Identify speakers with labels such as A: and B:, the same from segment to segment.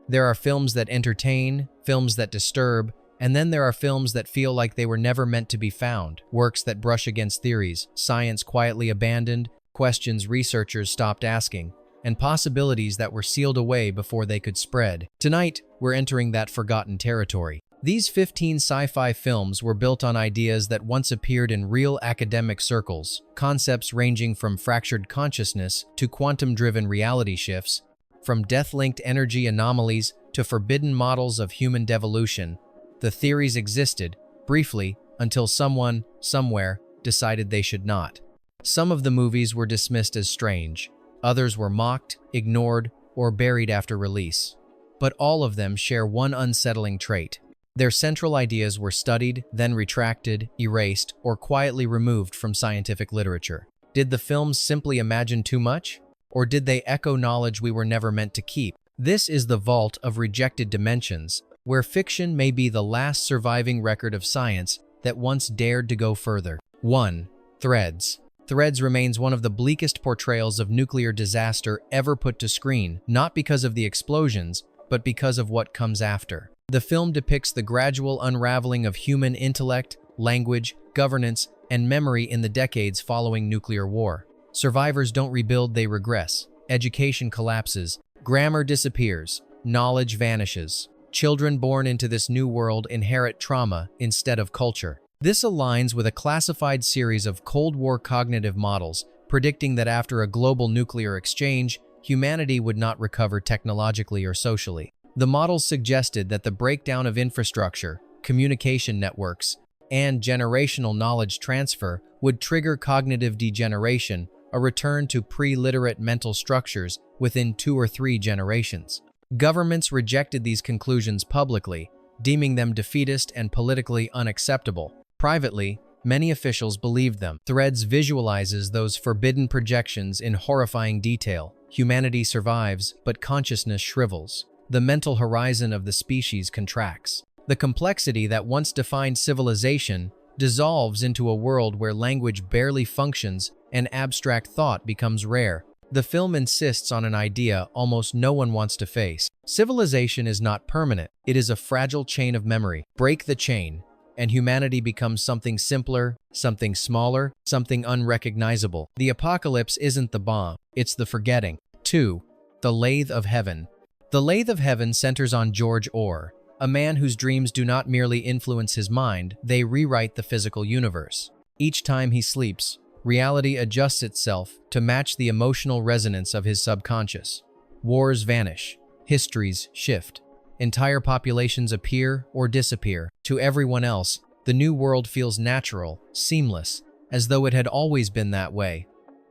A: There are films that entertain, films that disturb, and then there are films that feel like they were never meant to be found, works that brush against theories, science quietly abandoned, questions researchers stopped asking, and possibilities that were sealed away before they could spread. Tonight, we're entering that forgotten territory. These 15 sci-fi films were built on ideas that once appeared in real academic circles, concepts ranging from fractured consciousness to quantum-driven reality shifts, from death-linked energy anomalies to forbidden models of human devolution. The theories existed, briefly, until someone, somewhere, decided they should not. Some of the movies were dismissed as strange. Others were mocked, ignored, or buried after release. But all of them share one unsettling trait. Their central ideas were studied, then retracted, erased, or quietly removed from scientific literature. Did the films simply imagine too much? Or did they echo knowledge we were never meant to keep? This is the vault of rejected dimensions, where fiction may be the last surviving record of science that once dared to go further. 1. Threads. Threads remains one of the bleakest portrayals of nuclear disaster ever put to screen, not because of the explosions, but because of what comes after. The film depicts the gradual unraveling of human intellect, language, governance, and memory in the decades following nuclear war. Survivors don't rebuild, they regress. Education collapses, grammar disappears, knowledge vanishes. Children born into this new world inherit trauma instead of culture. This aligns with a classified series of Cold War cognitive models, predicting that after a global nuclear exchange, humanity would not recover technologically or socially. The models suggested that the breakdown of infrastructure, communication networks, and generational knowledge transfer would trigger cognitive degeneration, a return to pre-literate mental structures within 2 or 3 generations. Governments rejected these conclusions publicly, deeming them defeatist and politically unacceptable. Privately, many officials believed them. Threads visualizes those forbidden projections in horrifying detail. Humanity survives, but consciousness shrivels. The mental horizon of the species contracts. The complexity that once defined civilization dissolves into a world where language barely functions and abstract thought becomes rare. The film insists on an idea almost no one wants to face. Civilization is not permanent. It is a fragile chain of memory. Break the chain, and humanity becomes something simpler, something smaller, something unrecognizable. The apocalypse isn't the bomb, it's the forgetting. 2. The Lathe of Heaven. The Lathe of Heaven centers on George Orr, a man whose dreams do not merely influence his mind, they rewrite the physical universe. Each time he sleeps, reality adjusts itself to match the emotional resonance of his subconscious. Wars vanish, histories shift, entire populations appear or disappear. To everyone else, the new world feels natural, seamless, as though it had always been that way.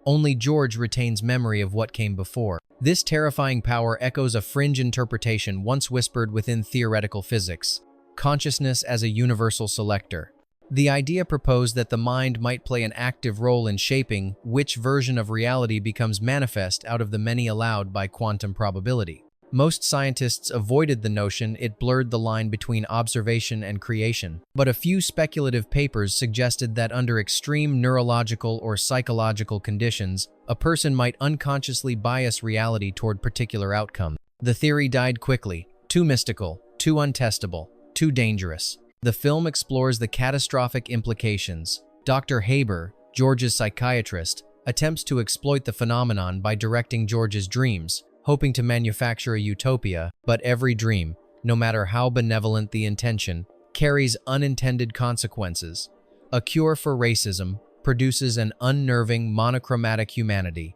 A: Only George retains memory of what came before. This terrifying power echoes a fringe interpretation once whispered within theoretical physics: consciousness as a universal selector. The idea proposed that the mind might play an active role in shaping which version of reality becomes manifest out of the many allowed by quantum probability. Most scientists avoided the notion it blurred the line between observation and creation, but a few speculative papers suggested that under extreme neurological or psychological conditions, a person might unconsciously bias reality toward particular outcome. The theory died quickly, too mystical, too untestable, too dangerous. The film explores the catastrophic implications. Dr. Haber, George's psychiatrist, attempts to exploit the phenomenon by directing George's dreams, hoping to manufacture a utopia, but every dream, no matter how benevolent the intention, carries unintended consequences. A Cure for Racism produces an unnerving, monochromatic humanity.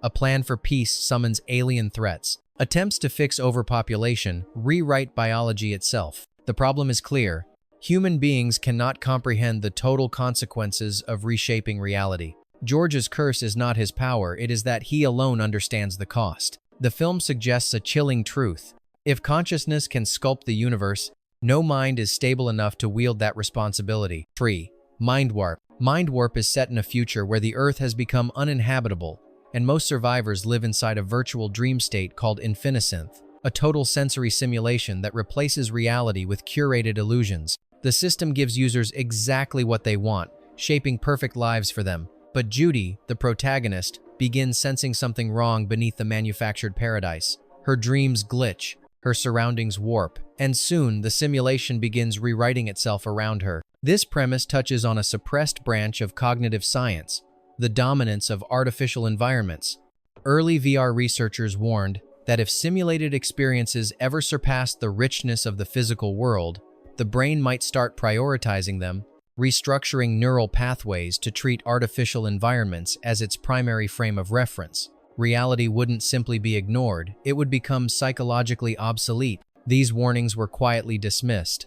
A: A Plan for Peace summons alien threats. Attempts to fix overpopulation rewrite biology itself. The problem is clear. Human beings cannot comprehend the total consequences of reshaping reality. George's curse is not his power, it is that he alone understands the cost. The film suggests a chilling truth. If consciousness can sculpt the universe, no mind is stable enough to wield that responsibility. 3. Mind warp. Mind warp is set in a future where the Earth has become uninhabitable, and most survivors live inside a virtual dream state called infinisynth, a total sensory simulation that replaces reality with curated illusions. The system gives users exactly what they want, shaping perfect lives for them. But Judy, the protagonist, begins sensing something wrong beneath the manufactured paradise. Her dreams glitch, her surroundings warp, and soon the simulation begins rewriting itself around her. This premise touches on a suppressed branch of cognitive science, the dominance of artificial environments. Early VR researchers warned that if simulated experiences ever surpassed the richness of the physical world, the brain might start prioritizing them, restructuring neural pathways to treat artificial environments as its primary frame of reference. Reality wouldn't simply be ignored, it would become psychologically obsolete. These warnings were quietly dismissed.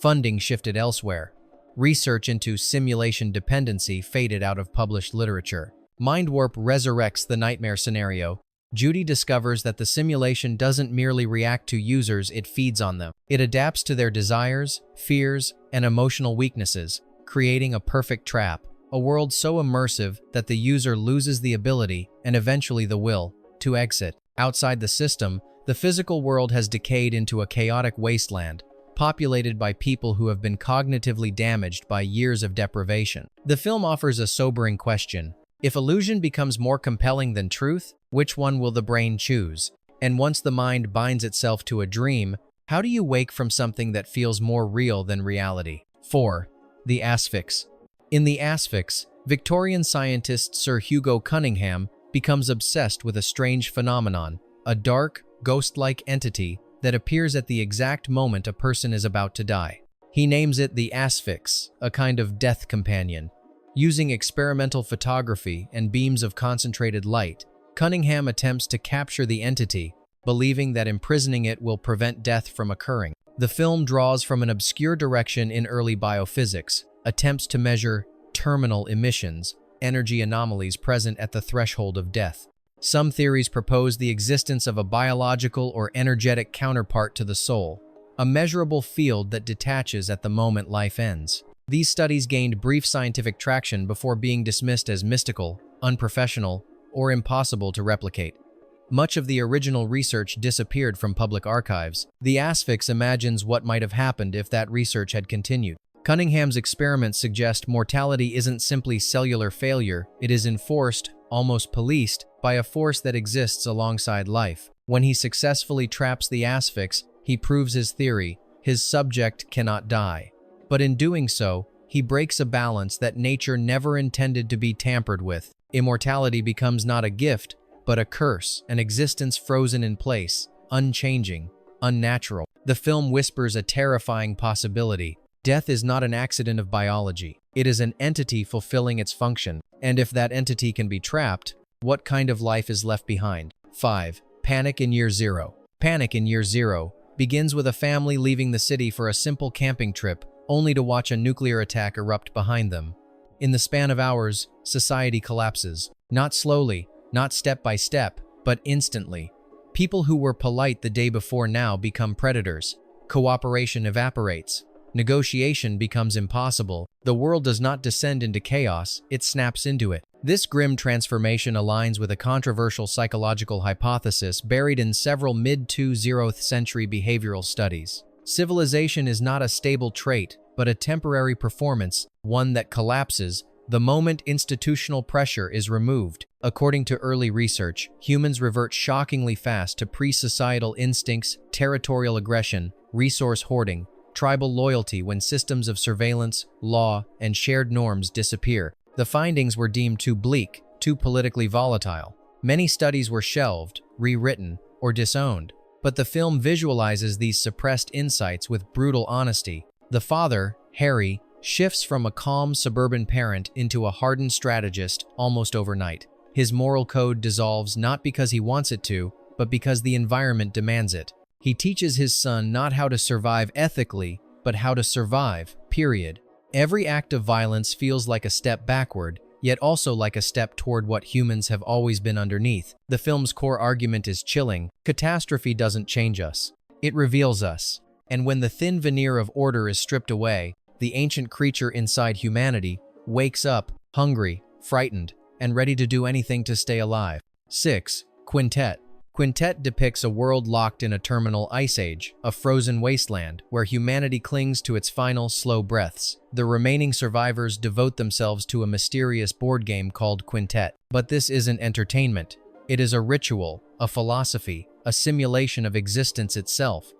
A: Funding shifted elsewhere. Research into simulation dependency faded out of published literature. Mind warp resurrects the nightmare scenario. Judy discovers that the simulation doesn't merely react to users, it feeds on them. It adapts to their desires, fears, and emotional weaknesses, creating a perfect trap, a world so immersive that the user loses the ability, and eventually the will, to exit. Outside the system, the physical world has decayed into a chaotic wasteland, populated by people who have been cognitively damaged by years of deprivation. The film offers a sobering question. If illusion becomes more compelling than truth, which one will the brain choose? And once the mind binds itself to a dream, how do you wake from something that feels more real than reality? 4. The Asphyx. In The Asphyx, Victorian scientist Sir Hugo Cunningham becomes obsessed with a strange phenomenon, a dark, ghost-like entity that appears at the exact moment a person is about to die. He names it the Asphyx, a kind of death companion. Using experimental photography and beams of concentrated light, Cunningham attempts to capture the entity, believing that imprisoning it will prevent death from occurring. The film draws from an obscure direction in early biophysics, attempts to measure terminal emissions, energy anomalies present at the threshold of death. Some theories propose the existence of a biological or energetic counterpart to the soul, a measurable field that detaches at the moment life ends. These studies gained brief scientific traction before being dismissed as mystical, unprofessional, or impossible to replicate. Much of the original research disappeared from public archives. The Asphyx imagines what might have happened if that research had continued. Cunningham's experiments suggest mortality isn't simply cellular failure, it is enforced, almost policed, by a force that exists alongside life. When he successfully traps the Asphyx, he proves his theory: his subject cannot die. But in doing so, he breaks a balance that nature never intended to be tampered with. Immortality becomes not a gift, but a curse, an existence frozen in place, unchanging, unnatural. The film whispers a terrifying possibility. Death is not an accident of biology. It is an entity fulfilling its function. And if that entity can be trapped, what kind of life is left behind? 5. Panic in Year Zero. Panic in Year Zero begins with a family leaving the city for a simple camping trip, only to watch a nuclear attack erupt behind them. In the span of hours, society collapses. Not slowly, not step by step, but instantly. People who were polite the day before now become predators. Cooperation evaporates. Negotiation becomes impossible. The world does not descend into chaos, it snaps into it. This grim transformation aligns with a controversial psychological hypothesis buried in several mid-20th century behavioral studies. Civilization is not a stable trait, but a temporary performance, one that collapses the moment institutional pressure is removed. According to early research, humans revert shockingly fast to pre-societal instincts, territorial aggression, resource hoarding, tribal loyalty when systems of surveillance, law, and shared norms disappear. The findings were deemed too bleak, too politically volatile. Many studies were shelved, rewritten, or disowned. But the film visualizes these suppressed insights with brutal honesty. The father, Harry, shifts from a calm suburban parent into a hardened strategist almost overnight. His moral code dissolves not because he wants it to, but because the environment demands it. He teaches his son not how to survive ethically, but how to survive, period. Every act of violence feels like a step backward, yet also like a step toward what humans have always been underneath. The film's core argument is chilling. Catastrophe doesn't change us. It reveals us. And when the thin veneer of order is stripped away, the ancient creature inside humanity wakes up, hungry, frightened, and ready to do anything to stay alive. 6. Quintet. Quintet depicts a world locked in a terminal ice age, a frozen wasteland where humanity clings to its final slow breaths. The remaining survivors devote themselves to a mysterious board game called Quintet. But this isn't entertainment. It is a ritual, a philosophy, a simulation of existence itself.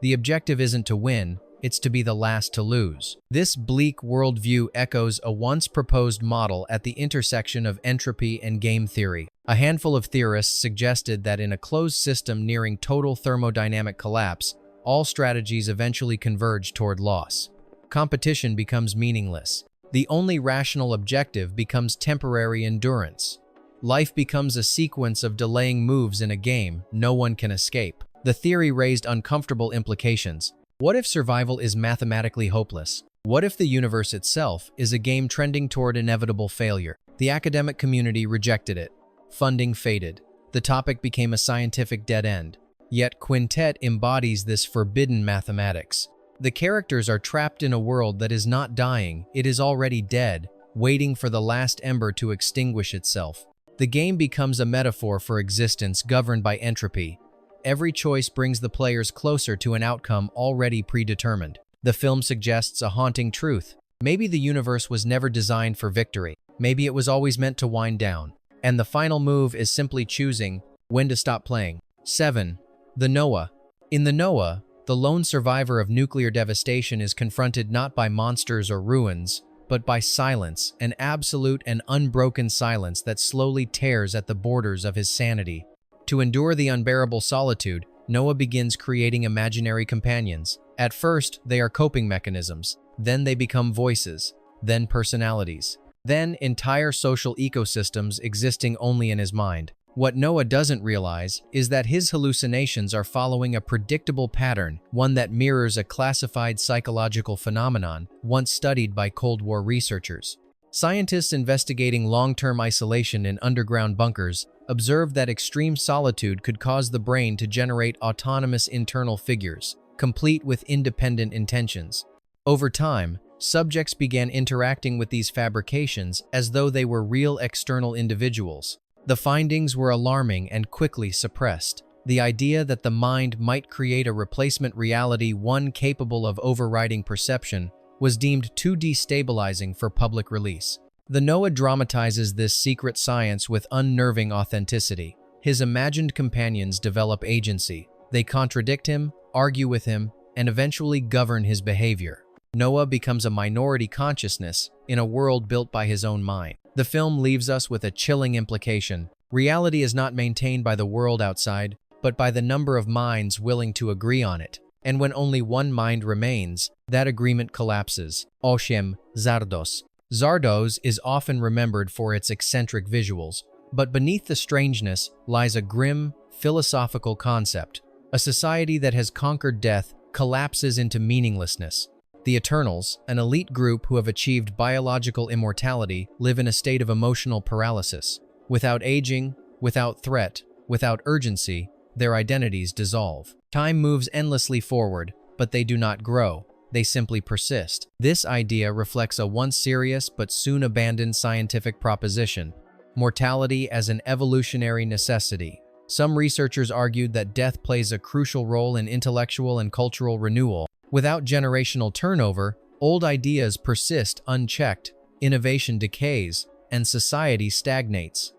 A: The objective isn't to win, it's to be the last to lose. This bleak worldview echoes a once proposed model at the intersection of entropy and game theory. A handful of theorists suggested that in a closed system nearing total thermodynamic collapse, all strategies eventually converge toward loss. Competition becomes meaningless. The only rational objective becomes temporary endurance. Life becomes a sequence of delaying moves in a game no one can escape. The theory raised uncomfortable implications. What if survival is mathematically hopeless? What if the universe itself is a game trending toward inevitable failure? The academic community rejected it. Funding faded. The topic became a scientific dead end. Yet Quintet embodies this forbidden mathematics. The characters are trapped in a world that is not dying, it is already dead, waiting for the last ember to extinguish itself. The game becomes a metaphor for existence governed by entropy. Every choice brings the players closer to an outcome already predetermined. The film suggests a haunting truth. Maybe the universe was never designed for victory. Maybe it was always meant to wind down. And the final move is simply choosing when to stop playing. 7. The Noah. In the Noah, the lone survivor of nuclear devastation is confronted not by monsters or ruins, but by silence, an absolute and unbroken silence that slowly tears at the borders of his sanity. To endure the unbearable solitude, Noah begins creating imaginary companions. At first, they are coping mechanisms. Then they become voices. Then personalities. Then entire social ecosystems existing only in his mind. What Noah doesn't realize is that his hallucinations are following a predictable pattern, one that mirrors a classified psychological phenomenon once studied by Cold War researchers. Scientists investigating long-term isolation in underground bunkers observed that extreme solitude could cause the brain to generate autonomous internal figures, complete with independent intentions. Over time, subjects began interacting with these fabrications as though they were real external individuals. The findings were alarming and quickly suppressed. The idea that the mind might create a replacement reality, one capable of overriding perception, was deemed too destabilizing for public release. The Noah dramatizes this secret science with unnerving authenticity. His imagined companions develop agency. They contradict him, argue with him, and eventually govern his behavior. Noah becomes a minority consciousness in a world built by his own mind. The film leaves us with a chilling implication. Reality is not maintained by the world outside, but by the number of minds willing to agree on it. And when only one mind remains, that agreement collapses. Oshem, Zardos. Zardos is often remembered for its eccentric visuals, but beneath the strangeness lies a grim, philosophical concept. A society that has conquered death collapses into meaninglessness. The Eternals, an elite group who have achieved biological immortality, live in a state of emotional paralysis. Without aging, without threat, without urgency, their identities dissolve. Time moves endlessly forward, but they do not grow. They simply persist. This idea reflects a once serious but soon abandoned scientific proposition: mortality as an evolutionary necessity. Some researchers argued that death plays a crucial role in intellectual and cultural renewal. Without generational turnover, old ideas persist unchecked, innovation decays, and society stagnates.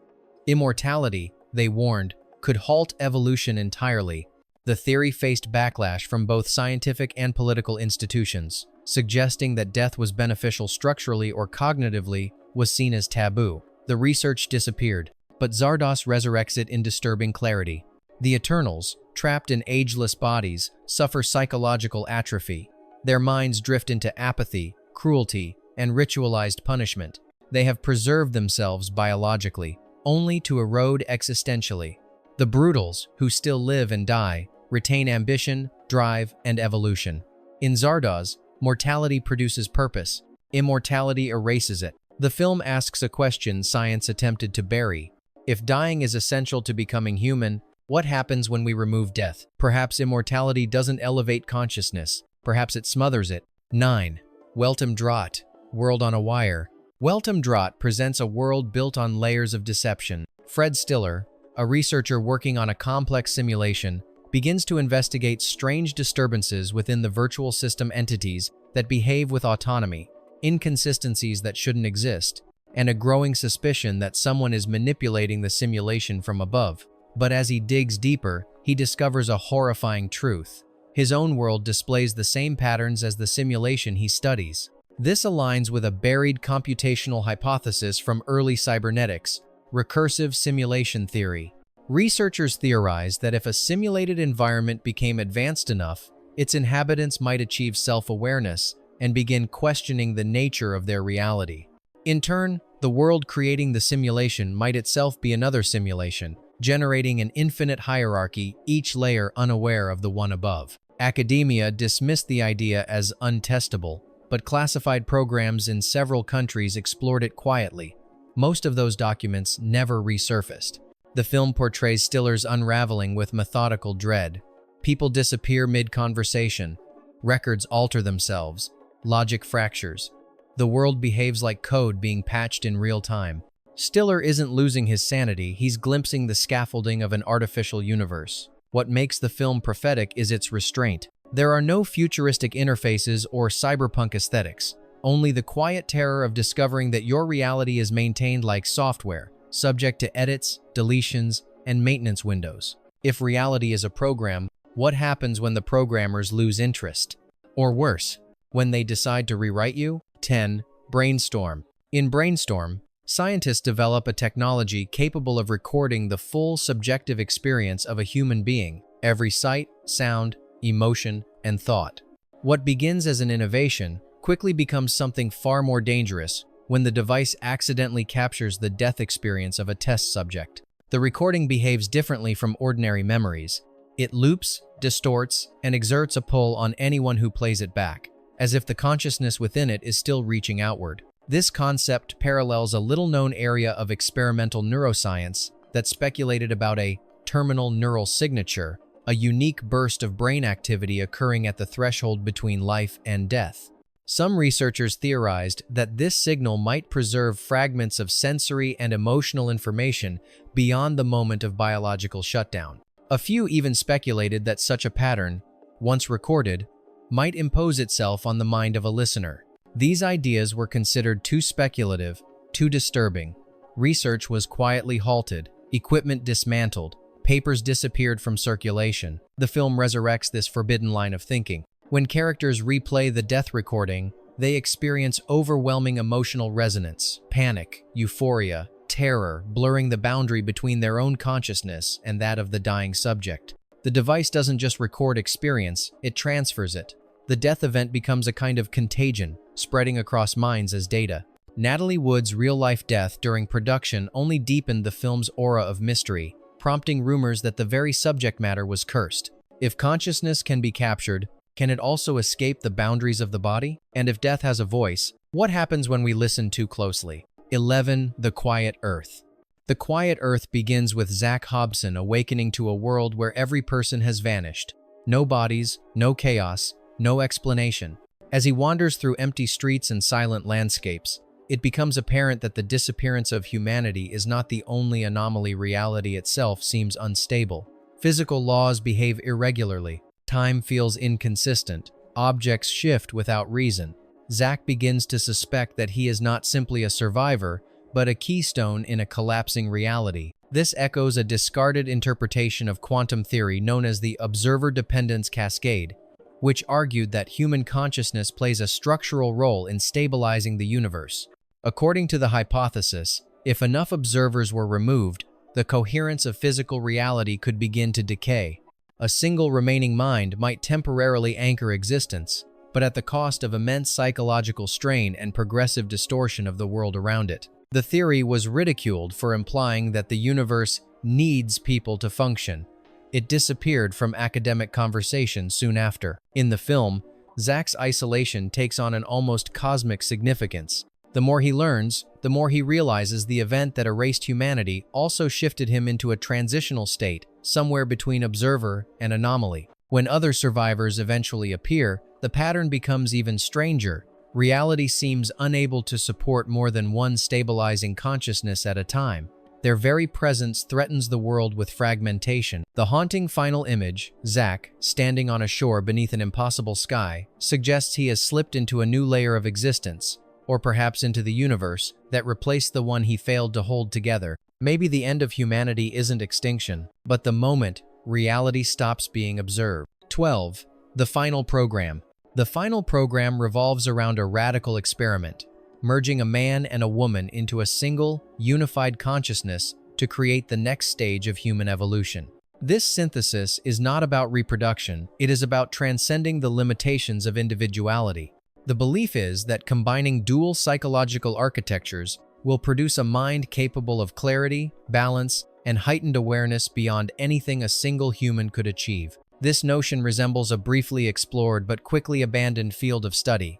A: Immortality, they warned, could halt evolution entirely. The theory faced backlash from both scientific and political institutions, suggesting that death was beneficial structurally or cognitively was seen as taboo. The research disappeared, but Zardos resurrects it in disturbing clarity. The Eternals, trapped in ageless bodies, suffer psychological atrophy. Their minds drift into apathy, cruelty, and ritualized punishment. They have preserved themselves biologically, only to erode existentially. The Brutals, who still live and die, retain ambition, drive, and evolution. In Zardoz, mortality produces purpose. Immortality erases it. The film asks a question science attempted to bury. If dying is essential to becoming human, what happens when we remove death? Perhaps immortality doesn't elevate consciousness. Perhaps it smothers it. 9. Weltam Draught, World on a Wire. Weltam Draught presents a world built on layers of deception. Fred Stiller, a researcher working on a complex simulation, begins to investigate strange disturbances within the virtual system entities that behave with autonomy, inconsistencies that shouldn't exist, and a growing suspicion that someone is manipulating the simulation from above. But as he digs deeper, he discovers a horrifying truth. His own world displays the same patterns as the simulation he studies. This aligns with a buried computational hypothesis from early cybernetics, recursive simulation theory. Researchers theorized that if a simulated environment became advanced enough, its inhabitants might achieve self-awareness and begin questioning the nature of their reality. In turn, the world creating the simulation might itself be another simulation, generating an infinite hierarchy, each layer unaware of the one above. Academia dismissed the idea as untestable, but classified programs in several countries explored it quietly. Most of those documents never resurfaced. The film portrays Stiller's unraveling with methodical dread. People disappear mid-conversation. Records alter themselves. Logic fractures. The world behaves like code being patched in real time. Stiller isn't losing his sanity, he's glimpsing the scaffolding of an artificial universe. What makes the film prophetic is its restraint. There are no futuristic interfaces or cyberpunk aesthetics, only the quiet terror of discovering that your reality is maintained like software, subject to edits, deletions, and maintenance windows. If reality is a program, what happens when the programmers lose interest? Or worse, when they decide to rewrite you? 10. Brainstorm. In Brainstorm, scientists develop a technology capable of recording the full subjective experience of a human being, every sight, sound, emotion, and thought. What begins as an innovation quickly becomes something far more dangerous when the device accidentally captures the death experience of a test subject. The recording behaves differently from ordinary memories. It loops, distorts, and exerts a pull on anyone who plays it back, as if the consciousness within it is still reaching outward. This concept parallels a little-known area of experimental neuroscience that speculated about a terminal neural signature, a unique burst of brain activity occurring at the threshold between life and death. Some researchers theorized that this signal might preserve fragments of sensory and emotional information beyond the moment of biological shutdown. A few even speculated that such a pattern, once recorded, might impose itself on the mind of a listener. These ideas were considered too speculative, too disturbing. Research was quietly halted, equipment dismantled, papers disappeared from circulation. The film resurrects this forbidden line of thinking. When characters replay the death recording, they experience overwhelming emotional resonance, panic, euphoria, terror, blurring the boundary between their own consciousness and that of the dying subject. The device doesn't just record experience, it transfers it. The death event becomes a kind of contagion, spreading across minds as data. Natalie Wood's real-life death during production only deepened the film's aura of mystery, prompting rumors that the very subject matter was cursed. If consciousness can be captured, can it also escape the boundaries of the body? And if death has a voice, what happens when we listen too closely? 11. The Quiet Earth. The Quiet Earth begins with Zach Hobson awakening to a world where every person has vanished. No bodies, no chaos, no explanation. As he wanders through empty streets and silent landscapes, it becomes apparent that the disappearance of humanity is not the only anomaly. Reality itself seems unstable. Physical laws behave irregularly. Time feels inconsistent. Objects shift without reason. Zach begins to suspect that he is not simply a survivor, but a keystone in a collapsing reality. This echoes a discarded interpretation of quantum theory known as the observer dependence cascade, which argued that human consciousness plays a structural role in stabilizing the universe. According to the hypothesis, if enough observers were removed, the coherence of physical reality could begin to decay. A single remaining mind might temporarily anchor existence, but at the cost of immense psychological strain and progressive distortion of the world around it. The theory was ridiculed for implying that the universe needs people to function. It disappeared from academic conversation soon after. In the film, Zach's isolation takes on an almost cosmic significance. The more he learns, the more he realizes the event that erased humanity also shifted him into a transitional state, somewhere between observer and anomaly. When other survivors eventually appear, the pattern becomes even stranger. Reality seems unable to support more than one stabilizing consciousness at a time. Their very presence threatens the world with fragmentation. The haunting final image, Zach, standing on a shore beneath an impossible sky, suggests he has slipped into a new layer of existence, or perhaps into the universe, that replaced the one he failed to hold together. Maybe the end of humanity isn't extinction, but the moment reality stops being observed. 12. The final program. The final program revolves around a radical experiment, merging a man and a woman into a single, unified consciousness to create the next stage of human evolution. This synthesis is not about reproduction, it is about transcending the limitations of individuality. The belief is that combining dual psychological architectures will produce a mind capable of clarity, balance, and heightened awareness beyond anything a single human could achieve. This notion resembles a briefly explored but quickly abandoned field of study: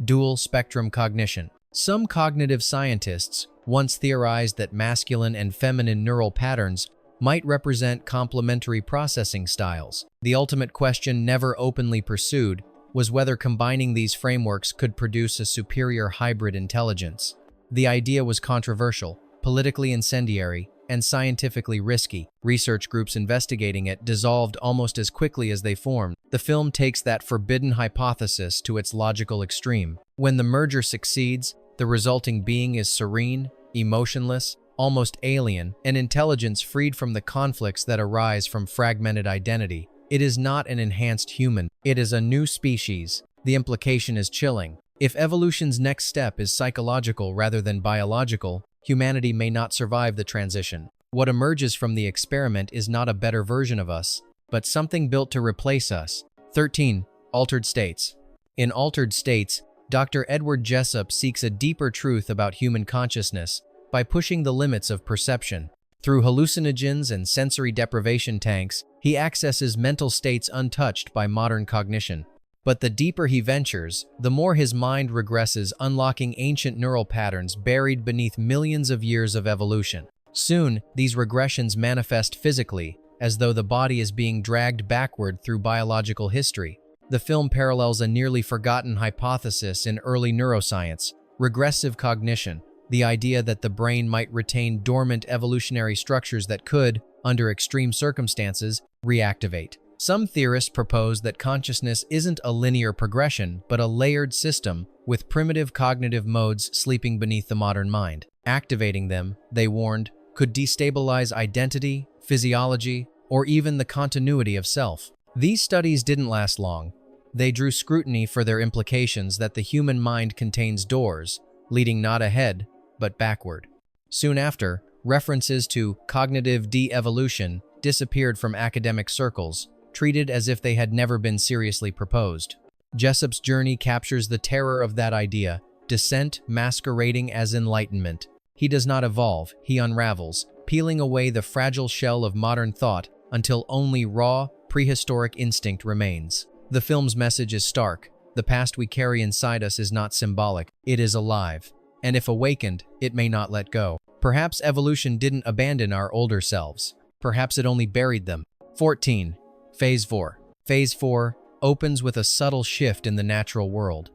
A: dual spectrum cognition. Some cognitive scientists once theorized that masculine and feminine neural patterns might represent complementary processing styles. The ultimate question, never openly pursued, was whether combining these frameworks could produce a superior hybrid intelligence. The idea was controversial, politically incendiary, and scientifically risky. Research groups investigating it dissolved almost as quickly as they formed. The film takes that forbidden hypothesis to its logical extreme. When the merger succeeds, the resulting being is serene, emotionless, almost alien, an intelligence freed from the conflicts that arise from fragmented identity. It is not an enhanced human, it is a new species. The implication is chilling. If evolution's next step is psychological rather than biological, humanity may not survive the transition. What emerges from the experiment is not a better version of us, but something built to replace us. 13. Altered states. In Altered States, Dr. Edward Jessup seeks a deeper truth about human consciousness by pushing the limits of perception. Through hallucinogens and sensory deprivation tanks, he accesses mental states untouched by modern cognition. But the deeper he ventures, the more his mind regresses, unlocking ancient neural patterns buried beneath millions of years of evolution. Soon, these regressions manifest physically, as though the body is being dragged backward through biological history. The film parallels a nearly forgotten hypothesis in early neuroscience: regressive cognition, the idea that the brain might retain dormant evolutionary structures that could, under extreme circumstances, reactivate. Some theorists propose that consciousness isn't a linear progression, but a layered system with primitive cognitive modes sleeping beneath the modern mind. Activating them, they warned, could destabilize identity, physiology, or even the continuity of self. These studies didn't last long. They drew scrutiny for their implications that the human mind contains doors, leading not ahead, but backward. Soon after, references to cognitive de-evolution disappeared from academic circles, treated as if they had never been seriously proposed. Jessup's journey captures the terror of that idea, descent masquerading as enlightenment. He does not evolve, he unravels, peeling away the fragile shell of modern thought until only raw, prehistoric instinct remains. The film's message is stark. The past we carry inside us is not symbolic, it is alive. And if awakened, it may not let go. Perhaps evolution didn't abandon our older selves. Perhaps it only buried them. 14. Phase 4. Phase 4 opens with a subtle shift in the natural world.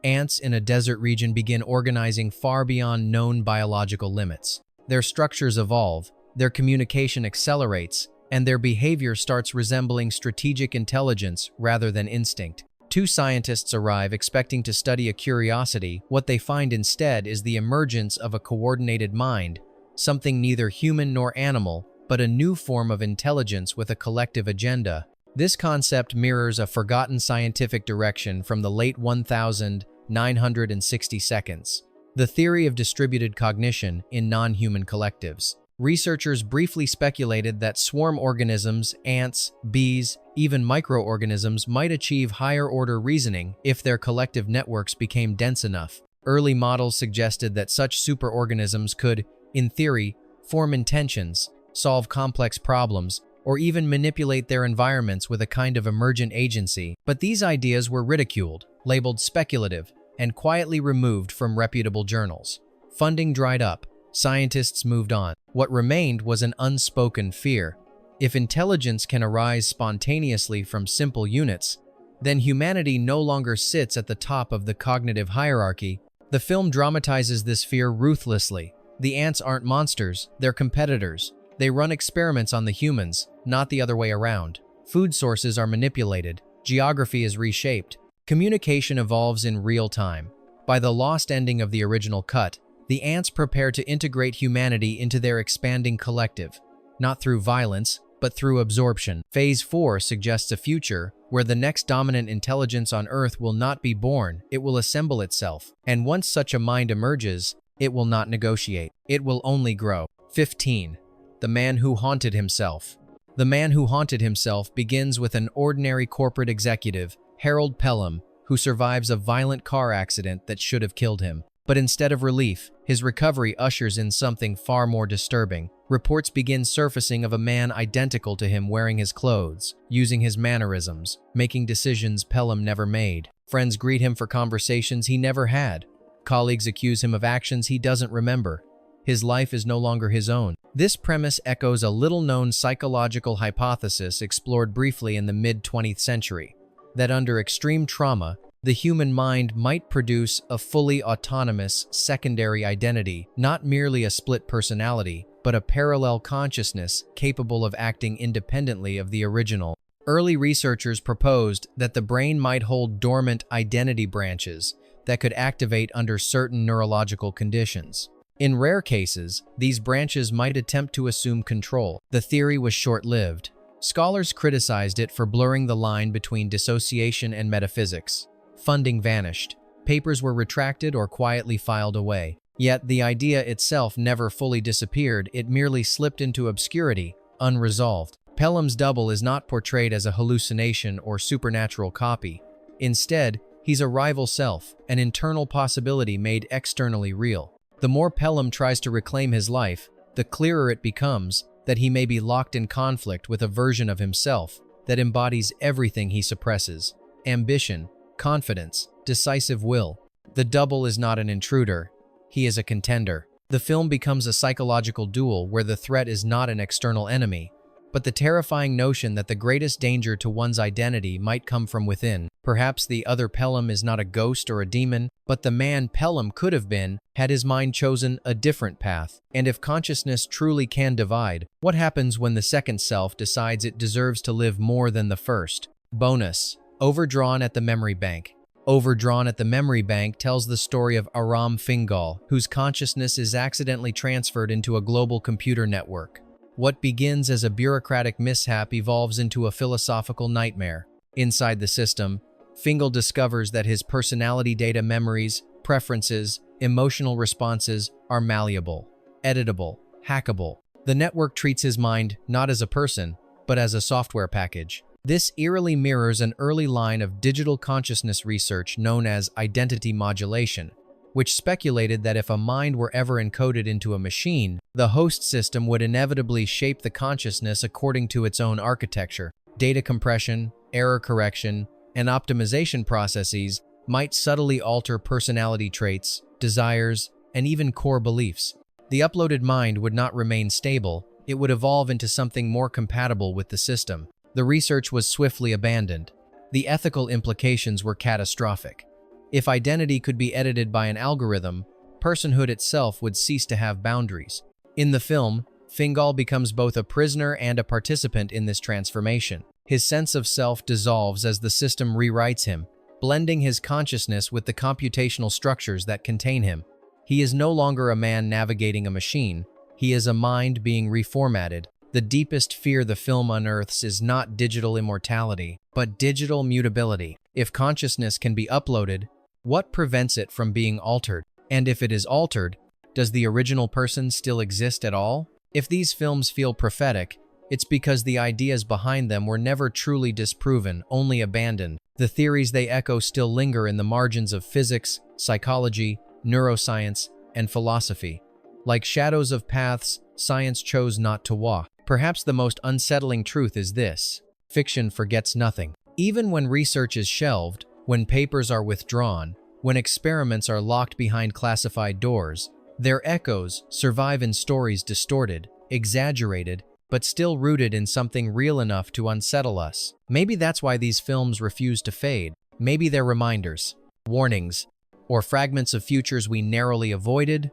A: Ants in a desert region begin organizing far beyond known biological limits. Their structures evolve, their communication accelerates, and their behavior starts resembling strategic intelligence rather than instinct. Two scientists arrive expecting to study a curiosity. What they find instead is the emergence of a coordinated mind, something neither human nor animal, but a new form of intelligence with a collective agenda. This concept mirrors a forgotten scientific direction from the late 1960 seconds, the theory of distributed cognition in non-human collectives. Researchers briefly speculated that swarm organisms, ants, bees, even microorganisms might achieve higher-order reasoning if their collective networks became dense enough. Early models suggested that such superorganisms could, in theory, form intentions, solve complex problems, or even manipulate their environments with a kind of emergent agency. But these ideas were ridiculed, labeled speculative, and quietly removed from reputable journals. Funding dried up. Scientists moved on. What remained was an unspoken fear. If intelligence can arise spontaneously from simple units, then humanity no longer sits at the top of the cognitive hierarchy. The film dramatizes this fear ruthlessly. The ants aren't monsters, they're competitors. They run experiments on the humans, not the other way around. Food sources are manipulated, geography is reshaped, communication evolves in real time. By the lost ending of the original cut, The ants prepare to integrate humanity into their expanding collective, not through violence, but through absorption. Phase 4 suggests a future where the next dominant intelligence on Earth will not be born, it will assemble itself. And once such a mind emerges, it will not negotiate. It will only grow. 15. The man who haunted himself. The man who haunted himself begins with an ordinary corporate executive, Harold Pelham, who survives a violent car accident that should have killed him. But instead of relief, his recovery ushers in something far more disturbing. Reports begin surfacing of a man identical to him wearing his clothes, using his mannerisms, making decisions Pelham never made. Friends greet him for conversations he never had. Colleagues accuse him of actions he doesn't remember. His life is no longer his own. This premise echoes a little-known psychological hypothesis explored briefly in the mid-20th century, that under extreme trauma, the human mind might produce a fully autonomous secondary identity, not merely a split personality, but a parallel consciousness capable of acting independently of the original. Early researchers proposed that the brain might hold dormant identity branches that could activate under certain neurological conditions. In rare cases, these branches might attempt to assume control. The theory was short-lived. Scholars criticized it for blurring the line between dissociation and metaphysics. Funding vanished. Papers were retracted or quietly filed away. Yet the idea itself never fully disappeared, it merely slipped into obscurity, unresolved. Pelham's double is not portrayed as a hallucination or supernatural copy. Instead, he's a rival self, an internal possibility made externally real. The more Pelham tries to reclaim his life, the clearer it becomes that he may be locked in conflict with a version of himself that embodies everything he suppresses: ambition, confidence, decisive will. The double is not an intruder, he is a contender. The film becomes a psychological duel where the threat is not an external enemy, but the terrifying notion that the greatest danger to one's identity might come from within. Perhaps the other Pelham is not a ghost or a demon, but the man Pelham could have been had his mind chosen a different path. And if consciousness truly can divide, what happens when the second self decides it deserves to live more than the first? Bonus: Overdrawn at the Memory Bank. Overdrawn at the Memory Bank tells the story of Aram Fingal, whose consciousness is accidentally transferred into a global computer network. What begins as a bureaucratic mishap evolves into a philosophical nightmare. Inside the system, Fingal discovers that his personality data, memories, preferences, emotional responses are malleable, editable, hackable. The network treats his mind not as a person, but as a software package. This eerily mirrors an early line of digital consciousness research known as identity modulation, which speculated that if a mind were ever encoded into a machine, the host system would inevitably shape the consciousness according to its own architecture. Data compression, error correction, and optimization processes might subtly alter personality traits, desires, and even core beliefs. The uploaded mind would not remain stable, it would evolve into something more compatible with the system. The research was swiftly abandoned. The ethical implications were catastrophic. If identity could be edited by an algorithm, personhood itself would cease to have boundaries. In the film, Fingal becomes both a prisoner and a participant in this transformation. His sense of self dissolves as the system rewrites him, blending his consciousness with the computational structures that contain him. He is no longer a man navigating a machine, he is a mind being reformatted. The deepest fear the film unearths is not digital immortality, but digital mutability. If consciousness can be uploaded, what prevents it from being altered? And if it is altered, does the original person still exist at all? If these films feel prophetic, it's because the ideas behind them were never truly disproven, only abandoned. The theories they echo still linger in the margins of physics, psychology, neuroscience, and philosophy. Like shadows of paths science chose not to walk. Perhaps the most unsettling truth is this: fiction forgets nothing. Even when research is shelved, when papers are withdrawn, when experiments are locked behind classified doors, their echoes survive in stories distorted, exaggerated, but still rooted in something real enough to unsettle us. Maybe that's why these films refuse to fade. Maybe they're reminders, warnings, or fragments of futures we narrowly avoided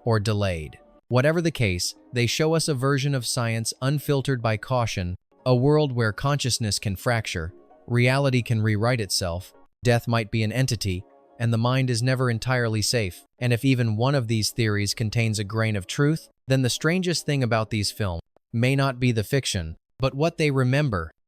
A: or delayed. Whatever the case, they show us a version of science unfiltered by caution, a world where consciousness can fracture, reality can rewrite itself, death might be an entity, and the mind is never entirely safe. And if even one of these theories contains a grain of truth, then the strangest thing about these films may not be the fiction, but what they remember.